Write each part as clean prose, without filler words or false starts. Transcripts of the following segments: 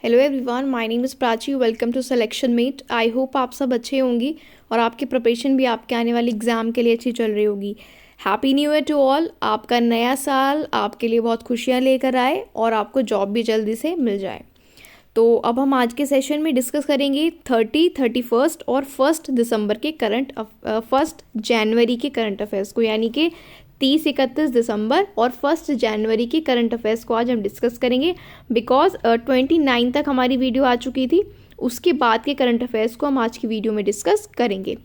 Hello everyone, my name is Prachi. Welcome to selection mate. I hope आप सब अच्छे होंगी और आपकी प्रिपरेशन भी आपके आने वाली एग्ज़ाम के लिए अच्छी चल रही होगी। Happy new year to all. आपका नया साल आपके लिए बहुत खुशियाँ लेकर आए और आपको जॉब भी जल्दी से मिल जाए। तो अब हम आज के सेशन में डिस्कस करेंगे 31 और 1 दिसंबर के फर्स्ट जनवरी के करंट अफेयर्स को, यानी कि 30-31 दिसंबर और 1 जनवरी के करंट अफेयर्स को आज हम डिस्कस करेंगे। बिकॉज 29 तक हमारी वीडियो आ चुकी थी, उसके बाद के करंट अफेयर्स को हम आज की वीडियो में डिस्कस करेंगे।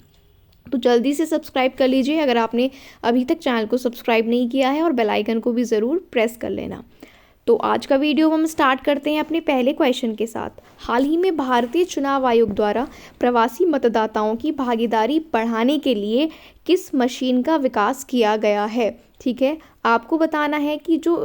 तो जल्दी से सब्सक्राइब कर लीजिए अगर आपने अभी तक चैनल को सब्सक्राइब नहीं किया है, और बेल आइकन को भी ज़रूर प्रेस कर लेना। तो आज का वीडियो हम स्टार्ट करते हैं अपने पहले क्वेश्चन के साथ। हाल ही में भारतीय चुनाव आयोग द्वारा प्रवासी मतदाताओं की भागीदारी बढ़ाने के लिए किस मशीन का विकास किया गया है? ठीक है, आपको बताना है कि जो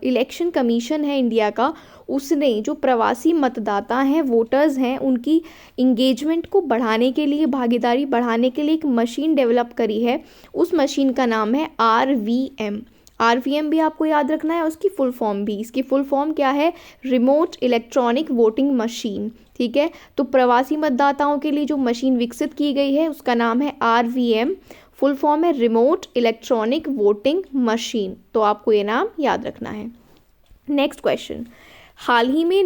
इलेक्शन कमीशन है इंडिया का, उसने जो प्रवासी मतदाता हैं, वोटर्स हैं, उनकी इंगेजमेंट को बढ़ाने के लिए, भागीदारी बढ़ाने के लिए एक मशीन डेवलप करी है। उस मशीन का नाम है RVM। RVM भी आपको याद रखना है, उसकी फुल फॉर्म भी। इसकी फुल फॉर्म क्या है? Remote electronic voting machine. ठीक है, तो प्रवासी मतदाताओं के लिए जो मशीन विकसित की गई है उसका नाम है RVM। फुल फॉर्म है रिमोट इलेक्ट्रॉनिक वोटिंग मशीन। तो आपको ये नाम याद रखना है। Next question. हाल ही में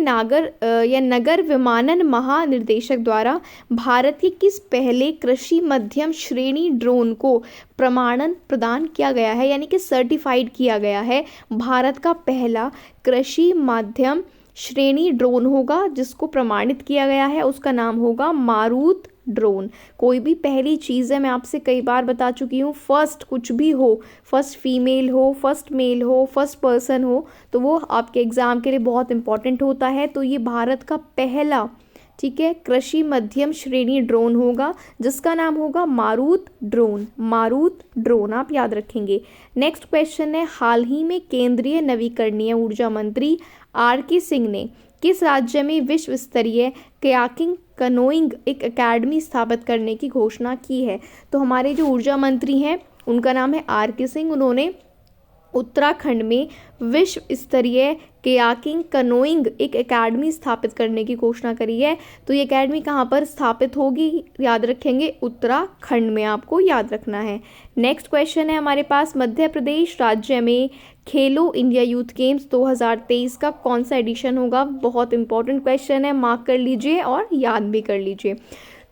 नगर विमानन महानिदेशक द्वारा भारत के किस पहले कृषि मध्यम श्रेणी ड्रोन को प्रमाणन प्रदान किया गया है, यानी कि सर्टिफाइड किया गया है? भारत का पहला कृषि मध्यम श्रेणी ड्रोन होगा जिसको प्रमाणित किया गया है, उसका नाम होगा मारुत ड्रोन। कोई भी पहली चीज़ है, मैं आपसे कई बार बता चुकी हूँ, फर्स्ट कुछ भी हो, फर्स्ट फीमेल हो, फर्स्ट मेल हो, फर्स्ट पर्सन हो, तो वो आपके एग्ज़ाम के लिए बहुत इंपॉर्टेंट होता है। तो ये भारत का पहला, ठीक है, कृषि मध्यम श्रेणी ड्रोन होगा जिसका नाम होगा मारुत ड्रोन। मारुत ड्रोन आप याद रखेंगे। नेक्स्ट क्वेश्चन है, हाल ही में केंद्रीय नवीकरणीय ऊर्जा मंत्री RK सिंह ने किस राज्य में विश्व स्तरीय कयाकिंग कनोइंग एक अकेडमी स्थापित करने की घोषणा की है? तो हमारे जो ऊर्जा मंत्री हैं उनका नाम है RK सिंह। उन्होंने उत्तराखंड में विश्व स्तरीय कयाकिंग कनोइंग एक एकेडमी स्थापित करने की घोषणा करी है। तो ये एकेडमी कहाँ पर स्थापित होगी? याद रखेंगे, उत्तराखंड में, आपको याद रखना है। नेक्स्ट क्वेश्चन है हमारे पास, मध्य प्रदेश राज्य में खेलो इंडिया यूथ गेम्स 2023 का कौन सा एडिशन होगा? बहुत इंपॉर्टेंट क्वेश्चन है, मार्क कर लीजिए और याद भी कर लीजिए।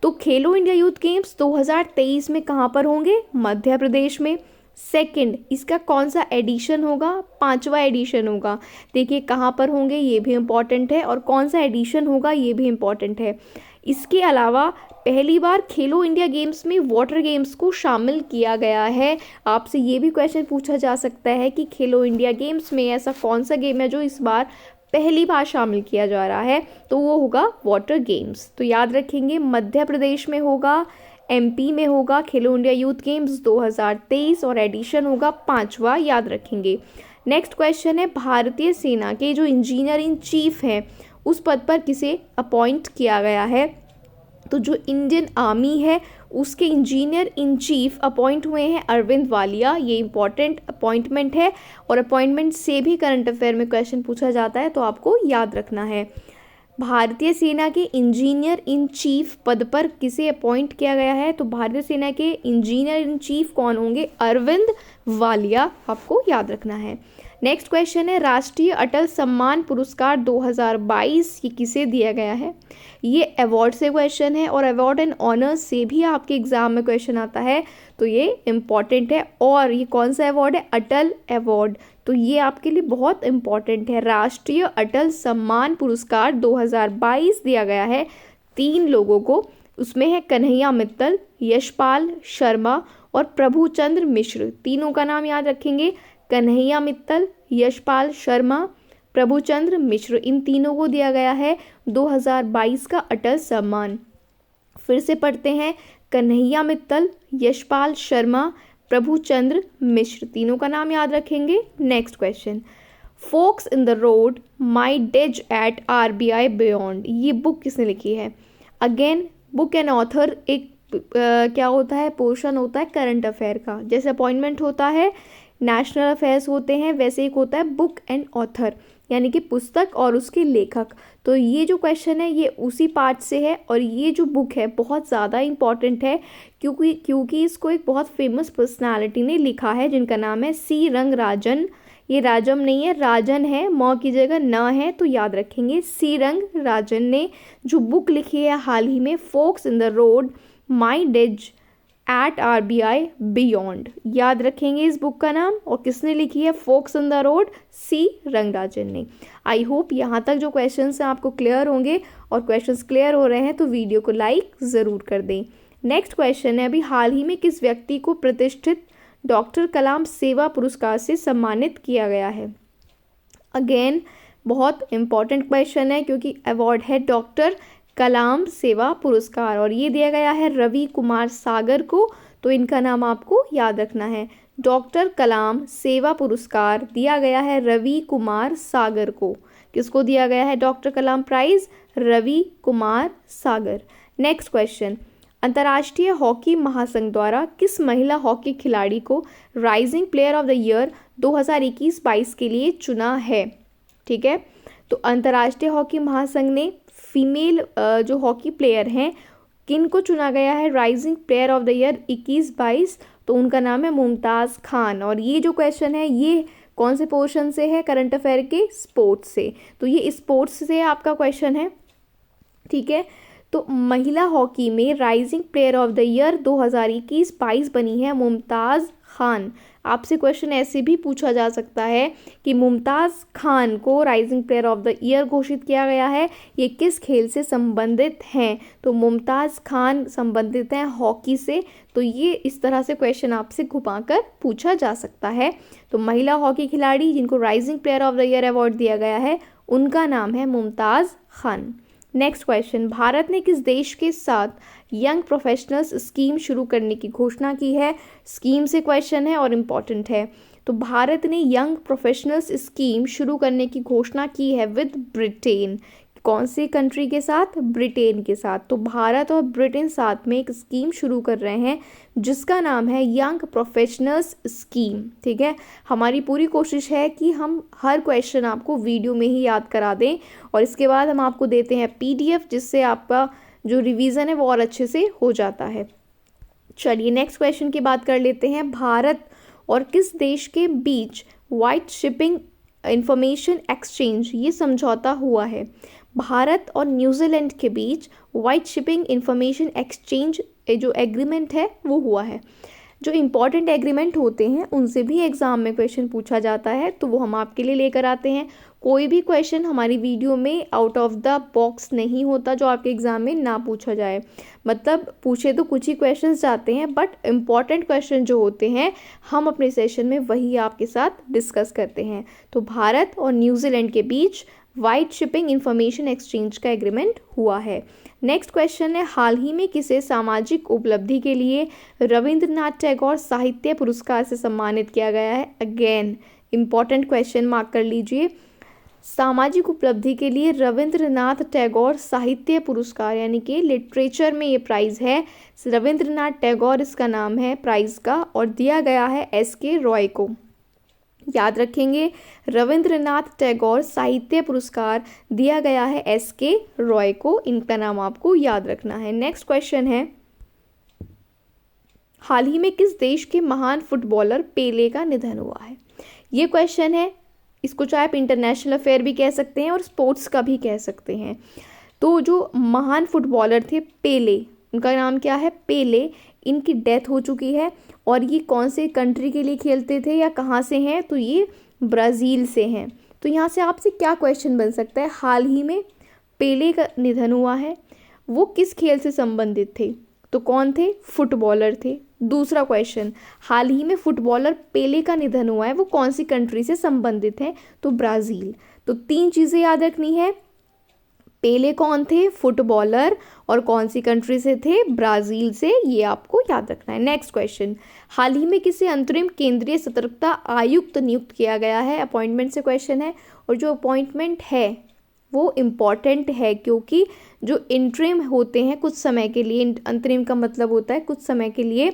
तो खेलो इंडिया यूथ गेम्स 2023 में कहाँ पर होंगे? मध्य प्रदेश में। सेकंड, इसका कौन सा एडिशन होगा? 5वां एडिशन होगा। देखिए कहाँ पर होंगे, ये भी इम्पॉर्टेंट है, और कौन सा एडिशन होगा ये भी इम्पॉर्टेंट है। इसके अलावा पहली बार खेलो इंडिया गेम्स में वाटर गेम्स को शामिल किया गया है। आपसे ये भी क्वेश्चन पूछा जा सकता है कि खेलो इंडिया गेम्स में ऐसा कौन सा गेम है जो इस बार पहली बार शामिल किया जा रहा है? तो वो होगा वाटर गेम्स। तो याद रखेंगे, मध्य प्रदेश में होगा, MP में होगा खेलो इंडिया यूथ गेम्स 2023, और एडिशन होगा 5वां, याद रखेंगे। नेक्स्ट क्वेश्चन है, भारतीय सेना के जो इंजीनियर इन चीफ हैं उस पद पर किसे अपॉइंट किया गया है? तो जो इंडियन आर्मी है उसके इंजीनियर इन चीफ अपॉइंट हुए हैं अरविंद वालिया। ये इंपॉर्टेंट अपॉइंटमेंट है, और अपॉइंटमेंट से भी करंट अफेयर में क्वेश्चन पूछा जाता है, तो आपको याद रखना है। भारतीय सेना के इंजीनियर इन चीफ पद पर किसे अपॉइंट किया गया है? तो भारतीय सेना के इंजीनियर इन चीफ कौन होंगे? अरविंद वालिया, आपको याद रखना है। नेक्स्ट क्वेश्चन है, राष्ट्रीय अटल सम्मान पुरस्कार 2022 ये किसे दिया गया है? ये अवार्ड से क्वेश्चन है, और अवार्ड एंड ऑनर्स से भी आपके एग्जाम में क्वेश्चन आता है, तो ये इम्पॉर्टेंट है। और ये कौन सा अवार्ड है? अटल अवार्ड। तो ये आपके लिए बहुत इम्पॉर्टेंट है। राष्ट्रीय अटल सम्मान पुरस्कार 2022 दिया गया है 3 लोगों को। उसमें है कन्हैया मित्तल, यशपाल शर्मा और प्रभुचंद्र मिश्र। तीनों का नाम याद रखेंगे, कन्हैया मित्तल, यशपाल शर्मा, प्रभुचंद्र मिश्र। इन तीनों को दिया गया है 2022 का अटल सम्मान। फिर से पढ़ते हैं, कन्हैया मित्तल, यशपाल शर्मा, प्रभुचंद्र मिश्र, तीनों का नाम याद रखेंगे। Next question, forks in the road my days at RBI beyond, ये बुक किसने लिखी है? अगेन बुक एंड ऑथर एक क्या होता है? पोर्शन होता है करंट अफेयर का। जैसे अपॉइंटमेंट होता है, नेशनल अफेयर्स होते हैं, वैसे एक होता है बुक एंड ऑथर। यानी कि पुस्तक और उसके लेखक। तो ये जो क्वेश्चन है ये उसी पार्ट से है, और ये जो बुक है बहुत ज़्यादा इम्पॉर्टेंट है क्योंकि इसको एक बहुत फेमस पर्सनालिटी ने लिखा है जिनका नाम है सी रंगराजन। ये राजम नहीं है, राजन है, म की जगह न है, तो याद रखेंगे। सी रंगराजन ने जो बुक लिखी है हाल ही में, forks in the road, my days at RBI beyond, याद रखेंगे इस बुक का नाम। और किसने लिखी है? फोक्स इन द रोड, सी रंगराजन ने। आई होप यहाँ तक जो क्वेश्चंस हैं आपको क्लियर होंगे, और क्वेश्चंस क्लियर हो रहे हैं तो वीडियो को लाइक ज़रूर कर दें। नेक्स्ट क्वेश्चन है, अभी हाल ही में किस व्यक्ति को प्रतिष्ठित डॉक्टर कलाम सेवा पुरस्कार से सम्मानित किया गया है? अगेन बहुत इंपॉर्टेंट क्वेश्चन है क्योंकि अवार्ड है डॉक्टर कलाम सेवा पुरस्कार, और ये दिया गया है रवि कुमार सागर को। तो इनका नाम आपको याद रखना है। डॉक्टर कलाम सेवा पुरस्कार दिया गया है रवि कुमार सागर को। किसको दिया गया है डॉक्टर कलाम prize? Ravi Kumar Sagar. Next question, अंतर्राष्ट्रीय हॉकी महासंघ द्वारा किस महिला हॉकी खिलाड़ी को rising player of the year 2021-22 के लिए चुना है? ठीक है, तो अंतर्राष्ट्रीय हॉकी महासंघ ने फीमेल जो हॉकी प्लेयर हैं किन को चुना गया है rising player of the year 21-22? तो उनका नाम है मुमताज़ खान। और ये जो क्वेश्चन है ये कौन से पोर्शन से है? करंट अफेयर के स्पोर्ट्स से। तो ये स्पोर्ट्स से आपका क्वेश्चन है, ठीक है। तो महिला हॉकी में rising player of the year 2021-22 बनी है मुमताज़ खान। आपसे क्वेश्चन ऐसे भी पूछा जा सकता है कि मुमताज़ खान को rising player of the year घोषित किया गया है, ये किस खेल से संबंधित हैं? तो मुमताज़ खान संबंधित हैं हॉकी से। तो ये इस तरह से क्वेश्चन आपसे घुमाकर पूछा जा सकता है। तो महिला हॉकी खिलाड़ी जिनको rising player of the year award दिया गया है उनका नाम है मुमताज़ खान। नेक्स्ट क्वेश्चन, भारत ने किस देश के साथ यंग प्रोफेशनल्स स्कीम शुरू करने की घोषणा की है? स्कीम से क्वेश्चन है और इम्पॉर्टेंट है। तो भारत ने यंग प्रोफेशनल्स स्कीम शुरू करने की घोषणा की है विद ब्रिटेन। कौन सी कंट्री के साथ? ब्रिटेन के साथ। तो भारत और ब्रिटेन साथ में एक स्कीम शुरू कर रहे हैं जिसका नाम है यंग प्रोफेशनल्स स्कीम, ठीक है। हमारी पूरी कोशिश है कि हम हर क्वेश्चन आपको वीडियो में ही याद करा दें, और इसके बाद हम आपको देते हैं PDF जिससे आपका जो रिवीजन है वो और अच्छे से हो जाता है। चलिए नेक्स्ट क्वेश्चन की बात कर लेते हैं। भारत और किस देश के बीच वाइट शिपिंग इंफॉर्मेशन एक्सचेंज ये समझौता हुआ है? भारत और न्यूजीलैंड के बीच वाइट शिपिंग इंफॉर्मेशन एक्सचेंज जो एग्रीमेंट है वो हुआ है। जो इम्पॉर्टेंट एग्रीमेंट होते हैं उनसे भी एग्ज़ाम में क्वेश्चन पूछा जाता है, तो वो हम आपके लिए लेकर आते हैं। कोई भी क्वेश्चन हमारी वीडियो में आउट ऑफ द बॉक्स नहीं होता जो आपके एग्ज़ाम में ना पूछा जाए। मतलब पूछे तो कुछ ही क्वेश्चंस जाते हैं, बट इम्पॉर्टेंट क्वेश्चन जो होते हैं हम अपने सेशन में वही आपके साथ डिस्कस करते हैं। तो भारत और न्यूजीलैंड के बीच वाइट शिपिंग इंफॉर्मेशन एक्सचेंज का एग्रीमेंट हुआ है। नेक्स्ट क्वेश्चन है, हाल ही में किसे सामाजिक उपलब्धि के लिए रविंद्रनाथ टैगोर साहित्य पुरस्कार से सम्मानित किया गया है? अगेन इम्पॉर्टेंट क्वेश्चन, मार्क कर लीजिए। सामाजिक उपलब्धि के लिए रविंद्रनाथ टैगोर साहित्य पुरस्कार यानी कि लिटरेचर में ये प्राइज़ है। रविंद्रनाथ टैगोर इसका नाम है प्राइज़ का, और दिया गया है SK रॉय को। याद रखेंगे, रविंद्रनाथ टैगोर साहित्य पुरस्कार दिया गया है SK रॉय को। इनका नाम आपको याद रखना है। नेक्स्ट क्वेश्चन है, हाल ही में किस देश के महान फुटबॉलर पेले का निधन हुआ है? ये क्वेश्चन है, इसको चाहे आप इंटरनेशनल अफेयर भी कह सकते हैं और स्पोर्ट्स का भी कह सकते हैं। तो जो महान फुटबॉलर थे पेले, उनका नाम क्या है? पेले। इनकी डेथ हो चुकी है, और ये कौन से कंट्री के लिए खेलते थे या कहाँ से हैं? तो ये ब्राज़ील से हैं। तो यहाँ से आपसे क्या क्वेश्चन बन सकता है? हाल ही में पेले का निधन हुआ है, वो किस खेल से संबंधित थे? तो कौन थे? फुटबॉलर थे। दूसरा क्वेश्चन, हाल ही में फुटबॉलर पेले का निधन हुआ है, वो कौन सी कंट्री से संबंधित है? तो ब्राज़ील। तो 3 चीज़ें याद रखनी है, पेले कौन थे? फुटबॉलर, और कौन सी कंट्री से थे? ब्राज़ील से। ये आपको याद रखना है। नेक्स्ट क्वेश्चन, हाल ही में किसे अंतरिम केंद्रीय सतर्कता आयुक्त नियुक्त किया गया है? अपॉइंटमेंट से क्वेश्चन है, और जो अपॉइंटमेंट है वो इम्पॉर्टेंट है क्योंकि जो इंटरिम होते हैं कुछ समय के लिए, अंतरिम का मतलब होता है कुछ समय के लिए,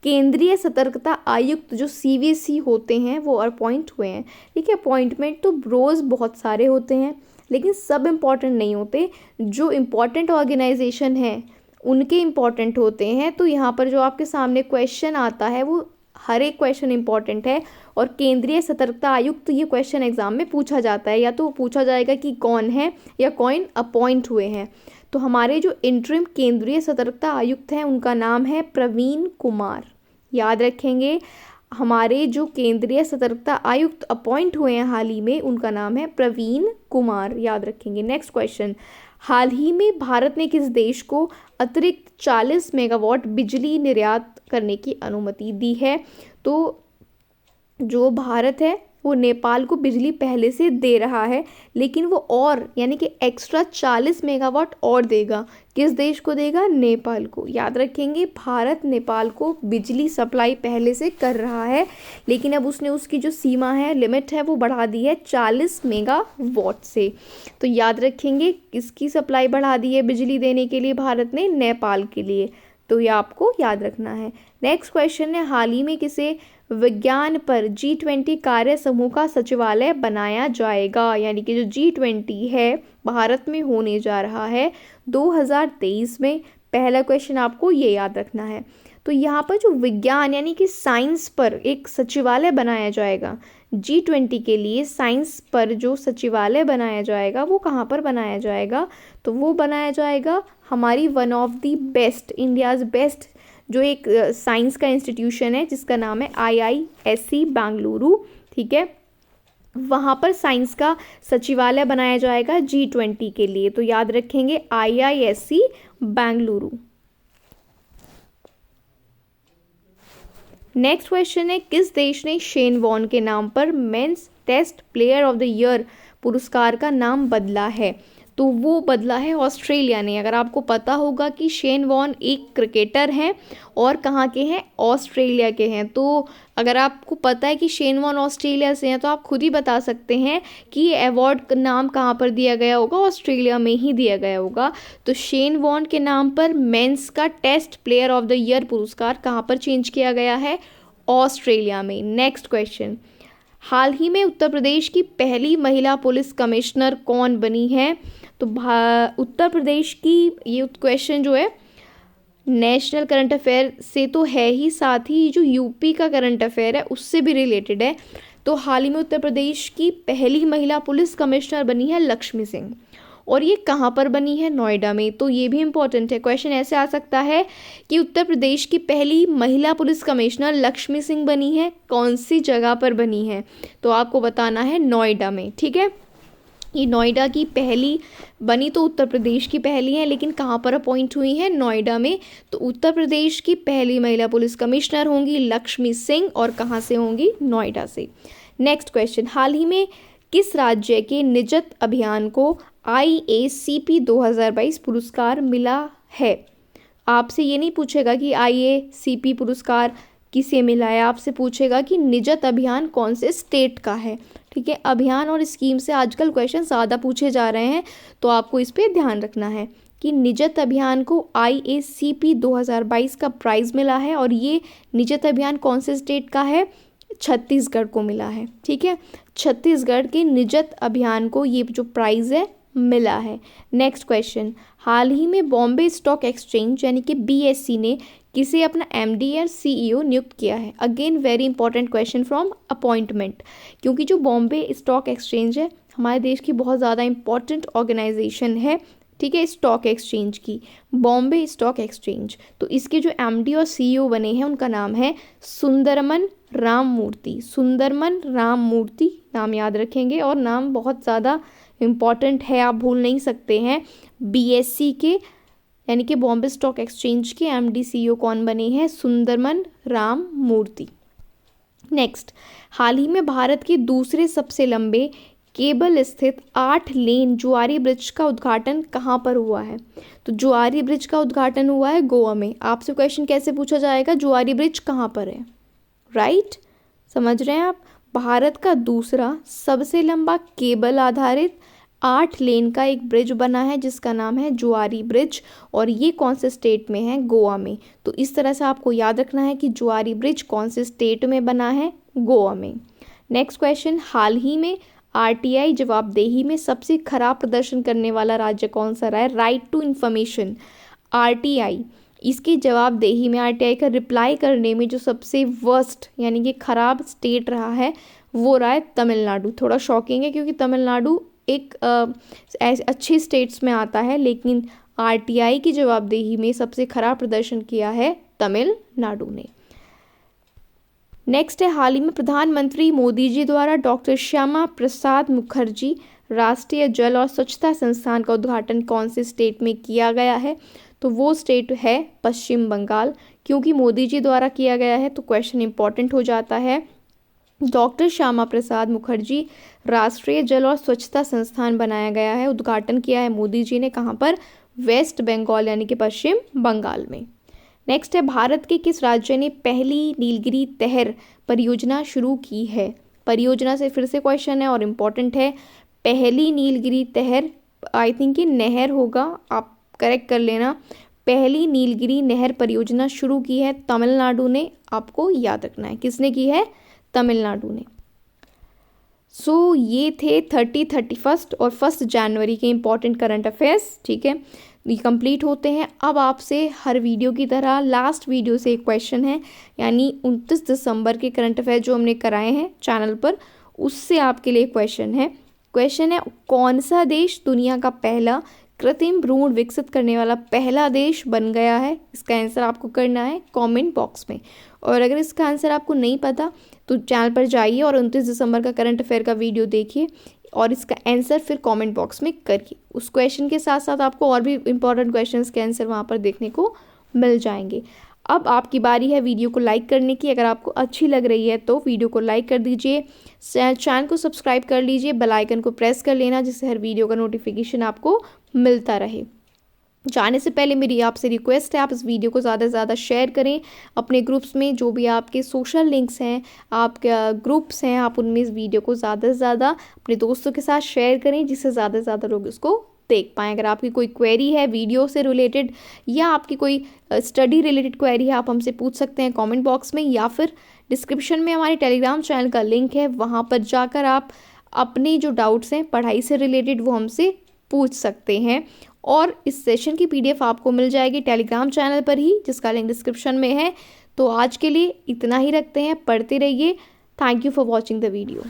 केंद्रीय सतर्कता आयुक्त जो CVC होते हैं वो अपॉइंट हुए हैं। ठीक है, अपॉइंटमेंट तो रोज़ बहुत सारे होते हैं लेकिन सब इम्पॉर्टेंट नहीं होते, जो इम्पॉर्टेंट ऑर्गेनाइजेशन है उनके इम्पॉर्टेंट होते हैं। तो यहाँ पर जो आपके सामने क्वेश्चन आता है वो हर एक क्वेश्चन इम्पॉर्टेंट है, और केंद्रीय सतर्कता आयुक्त ये क्वेश्चन एग्जाम में पूछा जाता है, या तो पूछा जाएगा कि कौन है या कौन अपॉइंट हुए हैं। तो हमारे जो इंटरिम केंद्रीय सतर्कता आयुक्त हैं उनका नाम है प्रवीण कुमार। याद रखेंगे, हमारे जो केंद्रीय सतर्कता आयुक्त अपॉइंट हुए हैं हाल ही में उनका नाम है प्रवीण कुमार, याद रखेंगे। नेक्स्ट क्वेश्चन, हाल ही में भारत ने किस देश को अतिरिक्त 40 मेगावाट बिजली निर्यात करने की अनुमति दी है? तो जो भारत है वो नेपाल को बिजली पहले से दे रहा है, लेकिन वो और यानी कि एक्स्ट्रा 40 मेगावाट और देगा। किस देश को देगा? नेपाल को। याद रखेंगे, भारत नेपाल को बिजली सप्लाई पहले से कर रहा है, लेकिन अब उसने उसकी जो सीमा है, लिमिट है, वो बढ़ा दी है 40 मेगावाट से। तो याद रखेंगे, किसकी सप्लाई बढ़ा दी है बिजली देने के लिए भारत ने? नेपाल के लिए। तो ये आपको याद रखना है। नेक्स्ट क्वेश्चन है, हाल ही में किसे विज्ञान पर G20 कार्य समूह का सचिवालय बनाया जाएगा? यानी कि जो G20 है भारत में होने जा रहा है 2023 में। पहला क्वेश्चन आपको ये याद रखना है। तो यहाँ पर जो विज्ञान यानी कि साइंस पर एक सचिवालय बनाया जाएगा, G20 के लिए साइंस पर जो सचिवालय बनाया जाएगा वो कहाँ पर बनाया जाएगा? तो वो बनाया जाएगा हमारी one of the best, India's best जो एक साइंस का इंस्टीट्यूशन है जिसका नाम है IISc बेंगलुरु। ठीक है, वहाँ पर साइंस का सचिवालय बनाया जाएगा G20 के लिए। तो याद रखेंगे IISc बेंगलुरु। नेक्स्ट क्वेश्चन है, किस देश ने शेन वॉर्न के नाम पर men's test player of the year पुरस्कार का नाम बदला है? तो वो बदला है ऑस्ट्रेलिया ने। अगर आपको पता होगा कि शेन वॉर्न एक क्रिकेटर हैं और कहाँ के हैं? ऑस्ट्रेलिया के हैं। तो अगर आपको पता है कि शेन वॉर्न ऑस्ट्रेलिया से हैं तो आप खुद ही बता सकते हैं कि ये अवार्ड का नाम कहाँ पर दिया गया होगा? ऑस्ट्रेलिया में ही दिया गया होगा। तो शेन वॉर्न के नाम पर मेंस का test player of the year पुरस्कार कहाँ पर चेंज किया गया है? ऑस्ट्रेलिया में। नेक्स्ट क्वेश्चन, हाल ही में उत्तर प्रदेश की पहली महिला पुलिस कमिश्नर कौन बनी है? तो उत्तर प्रदेश की ये क्वेश्चन जो है नेशनल करंट अफेयर से तो है ही, साथ ही जो यूपी का करंट अफेयर है उससे भी रिलेटेड है। तो हाल ही में उत्तर प्रदेश की पहली महिला पुलिस कमिश्नर बनी है लक्ष्मी सिंह, और ये कहाँ पर बनी है? नोएडा में। तो ये भी इम्पोर्टेंट है, क्वेश्चन ऐसे आ सकता है कि उत्तर प्रदेश की पहली महिला पुलिस कमिश्नर लक्ष्मी सिंह बनी है, कौन सी जगह पर बनी है? तो आपको बताना है नोएडा में। ठीक है, ये नोएडा की पहली बनी तो उत्तर प्रदेश की पहली है, लेकिन कहाँ पर अपॉइंट हुई है? नोएडा में। तो उत्तर प्रदेश की पहली महिला पुलिस कमिश्नर होंगी लक्ष्मी सिंह, और कहाँ से होंगी? नोएडा से। नेक्स्ट क्वेश्चन, हाल ही में किस राज्य के निजत अभियान को IACP 2022 पुरस्कार मिला है? आपसे ये नहीं पूछेगा कि IACP पुरस्कार किसे मिला है, आपसे पूछेगा कि निजत अभियान कौन से स्टेट का है। ठीक है, अभियान और स्कीम से आजकल क्वेश्चन ज़्यादा पूछे जा रहे हैं, तो आपको इस पर ध्यान रखना है कि निजत अभियान को IACP 2022 का प्राइज़ मिला है, और ये निजत अभियान कौन से स्टेट का है? छत्तीसगढ़ को मिला है। ठीक है, छत्तीसगढ़ के निजत अभियान को ये जो प्राइज़ है मिला है। नेक्स्ट क्वेश्चन, हाल ही में बॉम्बे स्टॉक एक्सचेंज यानी कि BSE ने किसे अपना MD या CEO नियुक्त किया है? Again very important question from appointment, क्योंकि जो बॉम्बे स्टॉक एक्सचेंज है हमारे देश की बहुत ज़्यादा इंपॉर्टेंट ऑर्गेनाइजेशन है। ठीक है, स्टॉक एक्सचेंज की, बॉम्बे स्टॉक एक्सचेंज। तो इसके जो MD और CEO बने हैं उनका नाम है सुंदरमन राममूर्ति। सुंदरमन राममूर्ति नाम याद रखेंगे, और नाम बहुत ज़्यादा इम्पॉर्टेंट है, आप भूल नहीं सकते हैं। BSE के यानी कि बॉम्बे स्टॉक एक्सचेंज के MD CEO कौन बने हैं? सुंदरमन राममूर्ति। नेक्स्ट, हाल ही में भारत के दूसरे सबसे लंबे केबल स्थित 8 लेन जुआरी ब्रिज का उद्घाटन कहाँ पर हुआ है? तो जुआरी ब्रिज का उद्घाटन हुआ है गोवा में। आपसे क्वेश्चन कैसे पूछा जाएगा? जुआरी ब्रिज कहाँ पर है? राइट, समझ रहे हैं आप? भारत का दूसरा सबसे लंबा केबल आधारित 8 लेन का एक ब्रिज बना है जिसका नाम है जुआरी ब्रिज, और ये कौन से स्टेट में है? गोवा में। तो इस तरह से आपको याद रखना है कि जुआरी ब्रिज कौन से स्टेट में बना है? गोवा में। नेक्स्ट क्वेश्चन, हाल ही में आरटीआई जवाबदेही में सबसे खराब प्रदर्शन करने वाला राज्य कौन सा रहा है? राइट टू इंफॉर्मेशन, आरटीआई, इसकी जवाबदेही में आरटीआई का रिप्लाई करने में जो सबसे वर्स्ट यानी कि खराब स्टेट रहा है वो रहा है तमिलनाडु। थोड़ा शॉकिंग है क्योंकि तमिलनाडु एक अच्छी स्टेट्स में आता है, लेकिन आरटीआई की जवाबदेही में सबसे खराब प्रदर्शन किया है तमिलनाडु ने। नेक्स्ट है, हाल ही में प्रधानमंत्री मोदी जी द्वारा डॉक्टर श्यामा प्रसाद मुखर्जी राष्ट्रीय जल और स्वच्छता संस्थान का उद्घाटन कौन से स्टेट में किया गया है? तो वो स्टेट है पश्चिम बंगाल। क्योंकि मोदी जी द्वारा किया गया है तो क्वेश्चन इंपॉर्टेंट हो जाता है। डॉक्टर श्यामा प्रसाद मुखर्जी राष्ट्रीय जल और स्वच्छता संस्थान बनाया गया है, उद्घाटन किया है मोदी जी ने। कहाँ पर? वेस्ट बंगाल यानी कि पश्चिम बंगाल में। नेक्स्ट है, भारत के किस राज्य ने पहली नीलगिरी तहर परियोजना शुरू की है? परियोजना से फिर से क्वेश्चन है और इम्पॉर्टेंट है। पहली नीलगिरी तहर, आई थिंक ये नहर होगा, आप करेक्ट कर लेना। पहली नीलगिरी नहर परियोजना शुरू की है तमिलनाडु ने, आपको याद रखना है। किसने की है? तमिलनाडु ने। सो ये थे 30, 31 और 1 जनवरी के इंपॉर्टेंट करंट अफेयर्स। ठीक है, ये कंप्लीट होते हैं। अब आपसे हर वीडियो की तरह लास्ट वीडियो से एक क्वेश्चन है, यानी 29 दिसंबर के करंट अफेयर जो हमने कराए हैं चैनल पर, उससे आपके लिए क्वेश्चन है। क्वेश्चन है, कौन सा देश दुनिया का पहला कृत्रिम भ्रूण विकसित करने वाला पहला देश बन गया है? इसका आंसर आपको करना है कमेंट बॉक्स में। और अगर इसका आंसर आपको नहीं पता तो चैनल पर जाइए और 29 दिसंबर का करंट अफेयर का वीडियो देखिए और इसका आंसर फिर कमेंट बॉक्स में करिए। उस क्वेश्चन के साथ साथ आपको और भी इंपॉर्टेंट क्वेश्चंस के आंसर वहाँ पर देखने को मिल जाएंगे। अब आपकी बारी है वीडियो को लाइक करने की। अगर आपको अच्छी लग रही है तो वीडियो को लाइक कर दीजिए, चैनल को सब्सक्राइब कर लीजिए, बेल आइकन को प्रेस कर लेना जिससे हर वीडियो का नोटिफिकेशन आपको मिलता रहे। जाने से पहले मेरी आपसे रिक्वेस्ट है, आप इस वीडियो को ज़्यादा से ज़्यादा शेयर करें अपने ग्रुप्स में, जो भी आपके सोशल लिंक्स हैं, आपके ग्रुप्स हैं, आप उनमें इस वीडियो को ज़्यादा से ज़्यादा अपने दोस्तों के साथ शेयर करें जिससे ज़्यादा से ज़्यादा लोग इसको देख पाएँ। अगर आपकी कोई क्वेरी है वीडियो से रिलेटेड या आपकी कोई स्टडी रिलेटेड क्वेरी है, आप हमसे पूछ सकते हैं कमेंट बॉक्स में, या फिर डिस्क्रिप्शन में हमारे टेलीग्राम चैनल का लिंक है, वहाँ पर जाकर आप अपने जो डाउट्स हैं पढ़ाई से रिलेटेड वो हमसे पूछ सकते हैं। और इस सेशन की PDF आपको मिल जाएगी टेलीग्राम चैनल पर ही, जिसका लिंक डिस्क्रिप्शन में है। तो आज के लिए इतना ही रखते हैं, पढ़ते रहिए। Thank you for watching the video.